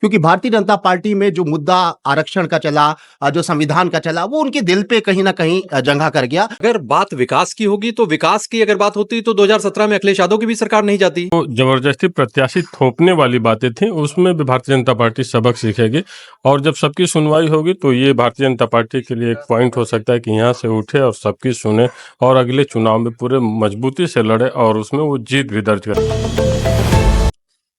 क्योंकि भारतीय जनता पार्टी में जो मुद्दा आरक्षण का चला, जो संविधान का चला, वो उनके दिल पे कहीं ना कहीं जगह कर गया। अगर बात विकास की होगी तो विकास की अगर बात होती तो 2017 में अखिलेश यादव की भी सरकार नहीं जाती। तो जबरदस्ती प्रत्याशी थोपने वाली बातें थी, उसमें भी भारतीय जनता पार्टी सबक सीखेगी और जब सबकी सुनवाई होगी तो ये भारतीय जनता पार्टी के लिए एक पॉइंट हो सकता है कि यहाँ से उठे और सबकी सुने और अगले चुनाव में पूरे मजबूती से लड़े और उसमें वो जीत भी दर्ज करे।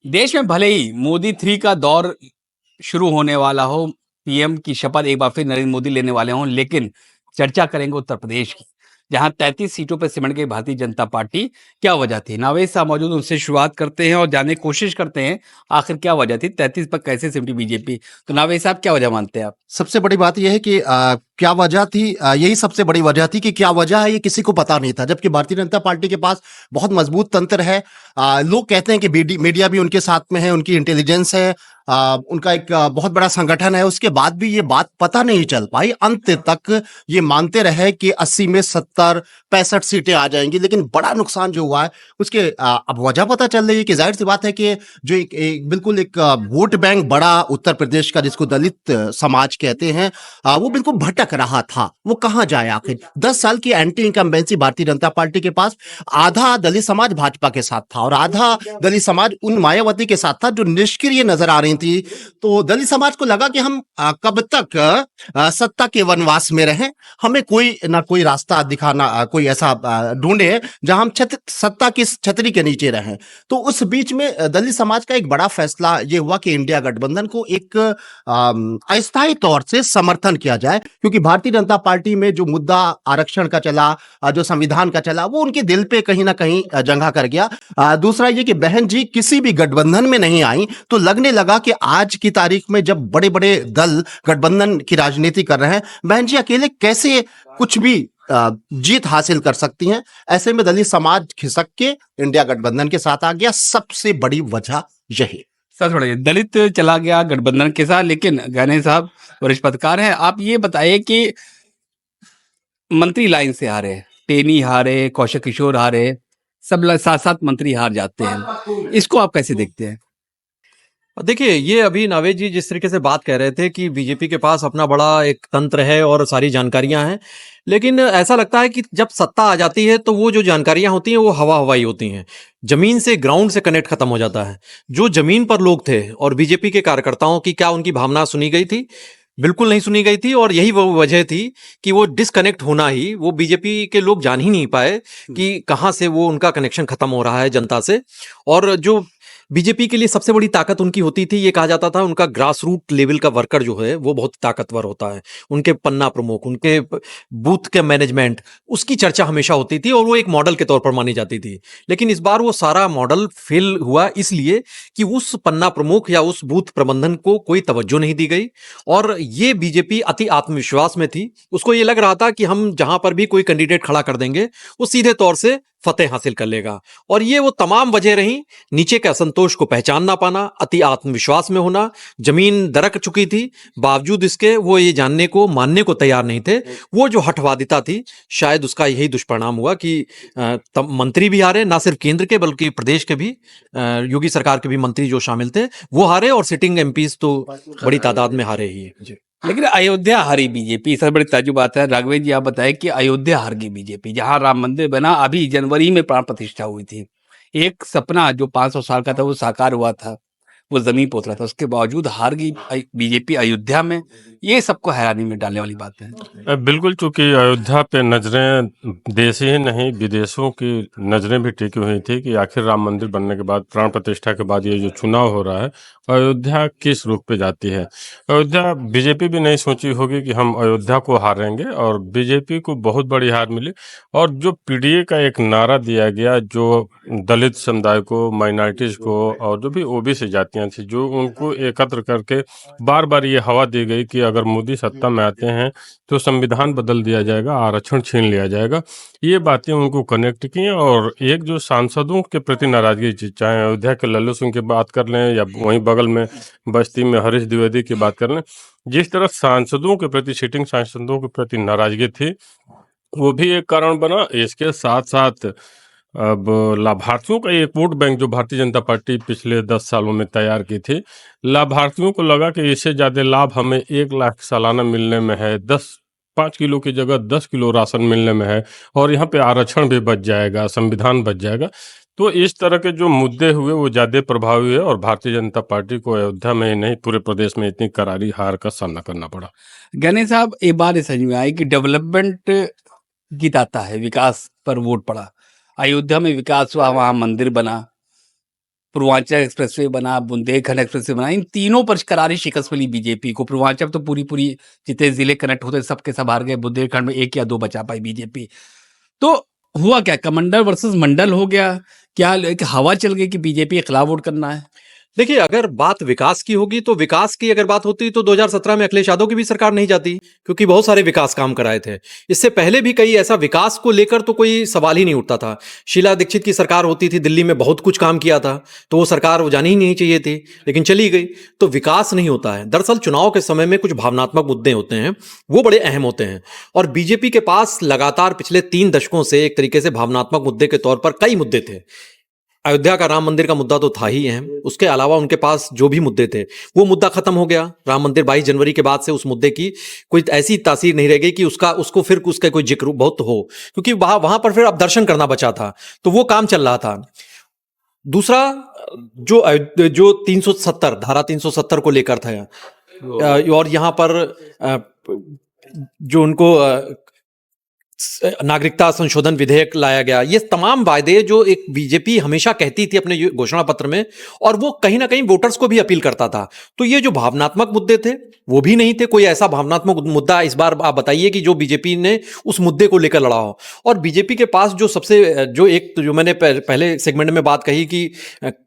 देश में भले ही मोदी 3 का दौर शुरू होने वाला हो, पीएम की शपथ एक बार फिर नरेंद्र मोदी लेने वाले हों, लेकिन चर्चा करेंगे उत्तर प्रदेश की, जहां 33 सीटों पर सिमट गई भारतीय जनता पार्टी। क्या वजह थी? नावेद साहब मौजूद, उनसे शुरुआत करते हैं और जानने की कोशिश करते हैं आखिर क्या वजह थी, 33 पर कैसे सिमटी बीजेपी। तो नावेद साहब, क्या वजह मानते हैं आप? सबसे बड़ी बात यह है कि क्या वजह थी, यही सबसे बड़ी वजह थी कि क्या वजह है ये किसी को पता नहीं था, जबकि भारतीय जनता पार्टी के पास बहुत मजबूत तंत्र है। लोग कहते हैं कि मीडिया भी उनके साथ में है, उनकी इंटेलिजेंस है, उनका एक बहुत बड़ा संगठन है, उसके बाद भी ये बात पता नहीं चल पाई। अंत तक ये मानते रहे कि 80 में 70-65 सीटें आ जाएंगी, लेकिन बड़ा नुकसान जो हुआ है उसके अब वजह पता चल रही है कि जाहिर सी बात है कि जो बिल्कुल एक वोट बैंक बड़ा उत्तर प्रदेश का, जिसको दलित समाज कहते हैं, वो बिल्कुल भटक रहा था। वो कहाँ जाए आखिर? 10 साल की anti incumbency Bharatiya Janata party के पास, आधा दलित समाज भाजपा के साथ था और आधा दलित समाज उन मायावती के साथ था जो निष्क्रिय नजर आ रही थी। तो दलित समाज को लगा कि हम कब तक सत्ता के वनवास में रहें, हमें कोई ना कोई रास्ता दिखाना, कोई ऐसा ढूंढे जहां हम सत्ता की छतरी के नीचे रहें। तो उस बीच में दलित समाज का एक बड़ा फैसला ये हुआ कि इंडिया गठबंधन को एक अस्थायी तौर से समर्थन किया जाए, क्योंकि भारतीय जनता पार्टी में जो मुद्दा आरक्षण का चला, जो संविधान का चला, वो उनके दिल पे कहीं ना कहीं जगह कर गया। दूसरा ये कि बहन जी किसी भी गठबंधन में नहीं आई, तो लगने लगा कि आज की तारीख में जब बड़े बड़े दल गठबंधन की राजनीति कर रहे हैं, बहन जी अकेले कैसे कुछ भी जीत हासिल कर सकती हैं। ऐसे में दलित समाज खिसक के इंडिया गठबंधन के साथ आ गया। सबसे बड़ी वजह यही। सबसे बड़ा दलित चला गया गठबंधन के साथ। लेकिन गहने साहब वरिष्ठ पत्रकार हैं, आप ये बताइए कि मंत्री लाइन से हारे, टेनी हारे, कौशल किशोर हारे, सब 7-7 मंत्री हार जाते हैं, इसको आप कैसे देखते हैं? देखिए, ये अभी नावेद जी जिस तरीके से बात कह रहे थे कि बीजेपी के पास अपना बड़ा एक तंत्र है और सारी जानकारियां हैं, लेकिन ऐसा लगता है कि जब सत्ता आ जाती है तो वो जो जानकारियां होती हैं वो हवा हवाई होती हैं। जमीन से, ग्राउंड से कनेक्ट खत्म हो जाता है। जो जमीन पर लोग थे और बीजेपी के कार्यकर्ताओं की क्या उनकी भावना सुनी गई थी? बिल्कुल नहीं सुनी गई थी। और यही वो वजह थी कि वो डिसकनेक्ट होना ही, वो बीजेपी के लोग जान ही नहीं पाए कि कहाँ से वो उनका कनेक्शन खत्म हो रहा है जनता से। और जो बीजेपी के लिए सबसे बड़ी ताकत उनकी होती थी, ये कहा जाता था उनका ग्रास रूट लेवल का वर्कर जो है वो बहुत ताकतवर होता है। उनके पन्ना प्रमुख, उनके बूथ के मैनेजमेंट, उसकी चर्चा हमेशा होती थी और वो एक मॉडल के तौर पर मानी जाती थी। लेकिन इस बार वो सारा मॉडल फेल हुआ, इसलिए कि उस पन्ना प्रमुख या उस बूथ प्रबंधन को कोई तवज्जो नहीं दी गई। और ये बीजेपी अति आत्मविश्वास में थी। उसको ये लग रहा था कि हम जहां पर भी कोई कैंडिडेट खड़ा कर देंगे वो सीधे तौर से फतेह हासिल कर लेगा। और ये वो तमाम वजह रही, नीचे के असंतोष को पहचान ना पाना, अति आत्मविश्वास में होना, जमीन दरक चुकी थी, बावजूद इसके वो ये जानने को, मानने को तैयार नहीं थे। वो जो हठवादिता थी, शायद उसका यही दुष्परिणाम हुआ कि मंत्री भी हारे, ना सिर्फ केंद्र के बल्कि प्रदेश के भी, योगी सरकार के भी मंत्री जो शामिल थे वो हारे, और सिटिंग एमपीज तो बड़ी तादाद में हारे ही है। लेकिन अयोध्या हारी बीजेपी, सबसे बड़ी ताज्जुब बात है। राघवेंद्र जी, आप बताएं कि अयोध्या हार गई बीजेपी, जहां राम मंदिर बना, अभी जनवरी में प्राण प्रतिष्ठा हुई थी। एक सपना जो 500 साल का था वो साकार हुआ था, वो जमीन पर उतरा था, उसके बावजूद हार गई बीजेपी अयोध्या में। ये सबको हैरानी में डालने वाली बात है। बिल्कुल, चूंकि अयोध्या पे नजरें देश ही नहीं विदेशों की नजरें भी टिकी हुई थी कि आखिर राम मंदिर बनने के बाद, प्राण प्रतिष्ठा के बाद ये जो चुनाव हो रहा है, अयोध्या किस रुख पे जाती है। अयोध्या बीजेपी भी नहीं सोची होगी कि हम अयोध्या को हारेंगे, और बीजेपी को बहुत बड़ी हार मिली। और जो पीडीए का एक नारा दिया गया, जो दलित समुदाय को, माइनॉरिटीज को और जो भी ओबीसी जातियां थी, जो उनको एकत्र करके बार बार ये हवा दी गई कि अगर मोदी सत्ता में आते हैं तो संविधान बदल दिया जाएगा, आरक्षण छीन लिया जाएगा, ये बातें उनको कनेक्ट की। और एक जो सांसदों के प्रति नाराजगी थी, चाहे अयोध्या के लल्लू सिंह की बात कर लें या वहीं बगल में बस्ती में हरीश द्विवेदी की बात कर लें, जिस तरह सांसदों के प्रति, सिटिंग सांसदों के प्रति नाराजगी थी, वो भी एक कारण बना। इसके साथ साथ अब लाभार्थियों का एक वोट बैंक जो भारतीय जनता पार्टी पिछले 10 सालों में तैयार की थी, लाभार्थियों को लगा कि इससे ज़्यादा लाभ हमें 1 लाख सालाना मिलने में है, 5 किलो की जगह 10 किलो राशन मिलने में है, और यहाँ पे आरक्षण भी बच जाएगा, संविधान बच जाएगा। तो इस तरह के जो मुद्दे हुए वो ज़्यादा प्रभावी है, और भारतीय जनता पार्टी को अयोध्या में ही नहीं पूरे प्रदेश में इतनी करारी हार का सामना करना पड़ा। गणेश साहब, एक बात समझ में आई कि डेवलपमेंट गीताता है, विकास पर वोट पड़ा। अयोध्या में विकास हुआ, वहां मंदिर बना, पूर्वांचल एक्सप्रेसवे बना, बुंदेलखंड एक्सप्रेसवे बना, इन तीनों पर करारी शिकस्त मिली बीजेपी को। पूर्वांचल तो पूरी जितने जिले कनेक्ट होते सबके सब हार गए, बुंदेलखंड में 1 या 2 बचा पाई बीजेपी। तो हुआ क्या, कमंडल वर्सेस मंडल हो गया क्या? एक हवा चल गई कि बीजेपी के खिलाफ वोट करना है? देखिए, अगर बात विकास की होगी तो विकास की अगर बात होती तो 2017 में अखिलेश यादव की भी सरकार नहीं जाती, क्योंकि बहुत सारे विकास काम कराए थे। इससे पहले भी कई ऐसा विकास को लेकर तो कोई सवाल ही नहीं उठता था। शीला दीक्षित की सरकार होती थी, दिल्ली में बहुत कुछ काम किया था, तो वो सरकार वो जानी ही नहीं चाहिए थी, लेकिन चली गई। तो विकास नहीं होता है। दरअसल चुनाव के समय में कुछ भावनात्मक मुद्दे होते हैं, वो बड़े अहम होते हैं, और बीजेपी के पास लगातार पिछले 3 दशकों से एक तरीके से भावनात्मक मुद्दे के तौर पर कई मुद्दे थे। अयोध्या का राम मंदिर का मुद्दा तो था ही अहम, उसके अलावा उनके पास जो भी मुद्दे थे वो मुद्दा खत्म हो गया। राम मंदिर 22 जनवरी के बाद से उस मुद्दे की कोई ऐसी तासीर नहीं रह गई कि उसको फिर उसका कोई जिक्र बहुत हो, क्योंकि वहां पर फिर अब दर्शन करना बचा था, तो वो काम चल रहा था। दूसरा, जो 370 धारा 370 को लेकर था, और यहां पर जो उनको नागरिकता संशोधन विधेयक लाया गया, ये तमाम वायदे जो एक बीजेपी हमेशा कहती थी अपने घोषणा पत्र में, और वो कहीं ना कहीं वोटर्स को भी अपील करता था। तो ये जो भावनात्मक मुद्दे थे वो भी नहीं थे। कोई ऐसा भावनात्मक मुद्दा इस बार आप बताइए कि जो बीजेपी ने उस मुद्दे को लेकर लड़ा हो। और बीजेपी के पास जो मैंने पहले सेगमेंट में बात कही कि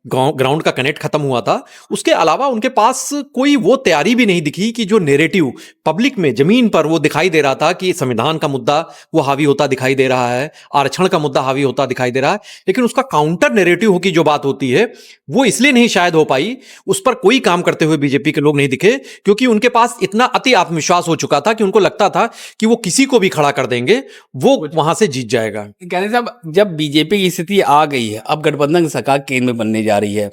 ग्राउंड का कनेक्ट खत्म हुआ था, उसके अलावा उनके पास कोई वो तैयारी भी नहीं दिखी कि जो नेरेटिव पब्लिक में जमीन पर वो दिखाई दे रहा था कि संविधान का मुद्दा वो हावी होता दिखाई दे रहा है, आरक्षण का मुद्दा हावी होता दिखाई दे रहा है, लेकिन उसका काउंटर नैरेटिव की जो बात होती है वो इसलिए नहीं शायद हो पाई, उस पर कोई काम करते हुए बीजेपी के लोग नहीं दिखे, क्योंकि उनके पास इतना अति आत्मविश्वास हो चुका था कि उनको लगता था कि वो किसी को भी खड़ा कर देंगे, वो वहां से जीत जाएगा। कहने साहब, जब बीजेपी की स्थिति आ गई है, अब गठबंधन की सरकार केंद्र में बनने जा रही है,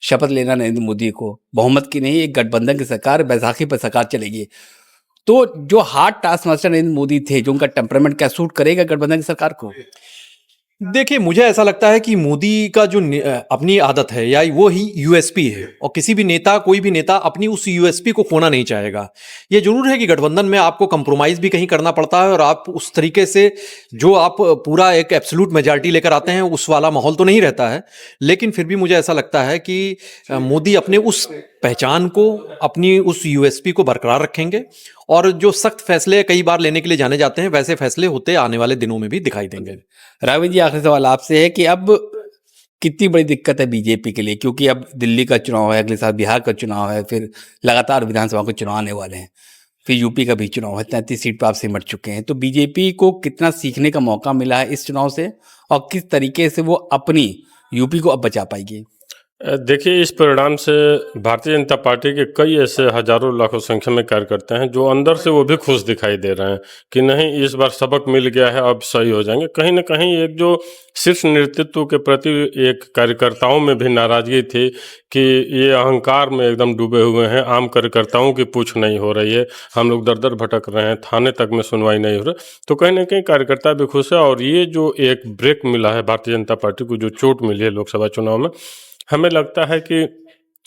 शपथ लेना नरेंद्र मोदी को, बहुमत की नहीं, एक गठबंधन की सरकार, बैसाखी पर सरकार चलेगी, तो जो hard task master Narendra Modi थे, जो उनका टेम्परामेंट क्या सूट करेगा गठबंधन की सरकार को? देखिए, मुझे ऐसा लगता है कि मोदी का जो अपनी आदत है या वो ही यूएसपी है, और किसी भी नेता, कोई भी नेता अपनी उस यूएसपी को खोना नहीं चाहेगा। ये जरूर है कि गठबंधन में आपको कंप्रोमाइज भी कहीं करना पड़ता है, और आप उस तरीके से जो आप पूरा एक एब्सोल्यूट मेजॉरिटी लेकर आते हैं उस वाला माहौल तो नहीं रहता है, लेकिन फिर भी मुझे ऐसा लगता है कि मोदी अपने उस पहचान को, अपनी उस यूएसपी को बरकरार रखेंगे, और जो सख्त फैसले कई बार लेने के लिए जाने जाते हैं वैसे फैसले होते आने वाले दिनों में भी दिखाई देंगे। राघवेंद्र जी, आखिरी सवाल आपसे है कि अब कितनी बड़ी दिक्कत है बीजेपी के लिए, क्योंकि अब दिल्ली का चुनाव है, अगले साल बिहार का चुनाव है, फिर लगातार विधानसभा के चुनाव आने वाले हैं, फिर यूपी का भी चुनाव है, 33 सीट पर आप सिमट चुके हैं। तो बीजेपी को कितना सीखने का मौका मिला है इस चुनाव से, और किस तरीके से वो अपनी यूपी को अब बचा पाएगी? देखिए, इस परिणाम से भारतीय जनता पार्टी के कई ऐसे हजारों लाखों संख्या में कार्यकर्ता हैं जो अंदर से वो भी खुश दिखाई दे रहे हैं कि नहीं, इस बार सबक मिल गया है, अब सही हो जाएंगे। कहीं ना कहीं एक जो शीर्ष नेतृत्व के प्रति एक कार्यकर्ताओं में भी नाराजगी थी कि ये अहंकार में एकदम डूबे हुए हैं, आम कार्यकर्ताओं की पूछ नहीं हो रही है, हम लोग दर दर भटक रहे हैं, थाने तक में सुनवाई नहीं हो रही। तो कहीं ना कहीं कार्यकर्ता भी खुश है, और ये जो एक ब्रेक मिला है भारतीय जनता पार्टी को, जो चोट मिली है लोकसभा चुनाव में, हमें लगता है कि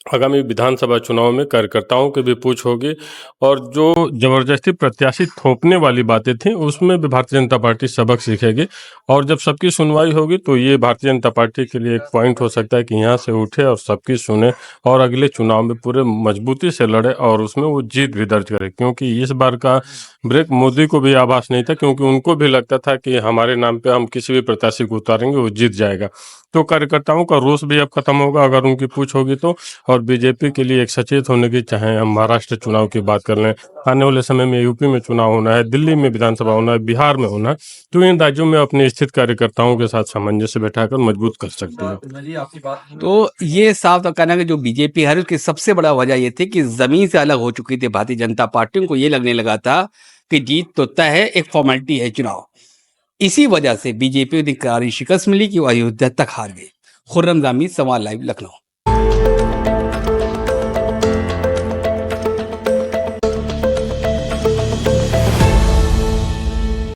आगामी विधानसभा चुनाव में कार्यकर्ताओं की भी पूछ होगी, और जो जबरदस्ती प्रत्याशी थोपने वाली बातें थी उसमें भी भारतीय जनता पार्टी सबक सीखेगी, और जब सबकी सुनवाई होगी तो ये भारतीय जनता पार्टी के लिए एक पॉइंट हो सकता है कि यहाँ से उठे और सबकी सुने, और अगले चुनाव में पूरे मजबूती से लड़े और उसमें वो जीत भी दर्ज करे। क्योंकि इस बार का ब्रेक मोदी को भी आभास नहीं था, क्योंकि उनको भी लगता था कि हमारे नाम पे हम किसी भी प्रत्याशी को उतारेंगे वो जीत जाएगा। तो कार्यकर्ताओं का रोष भी अब खत्म होगा अगर उनकी पूछ होगी तो, और बीजेपी के लिए एक सचेत होने की, चाहे हम महाराष्ट्र चुनाव की बात कर लें, आने वाले समय में यूपी में चुनाव होना है, दिल्ली में विधानसभा होना है, बिहार में होना है, तो इन राज्यों में अपने स्थित कार्यकर्ताओं के साथ सामंजस्य बैठाकर मजबूत कर सकते हैं। तो ये साफ तो कहना कि जो बीजेपी है उसकी सबसे बड़ा वजह ये थी कि जमीन से अलग हो चुकी थी भारतीय जनता पार्टी। उनको ये लगने लगा था कि जीत तो तय है, एक फॉर्मेलिटी है चुनाव। इसी वजह से बीजेपी को करारी शिकस्त मिली कि वो अयोध्या तक हार गई। खुर्रम जामी, सवाल लाइव, लखनऊ।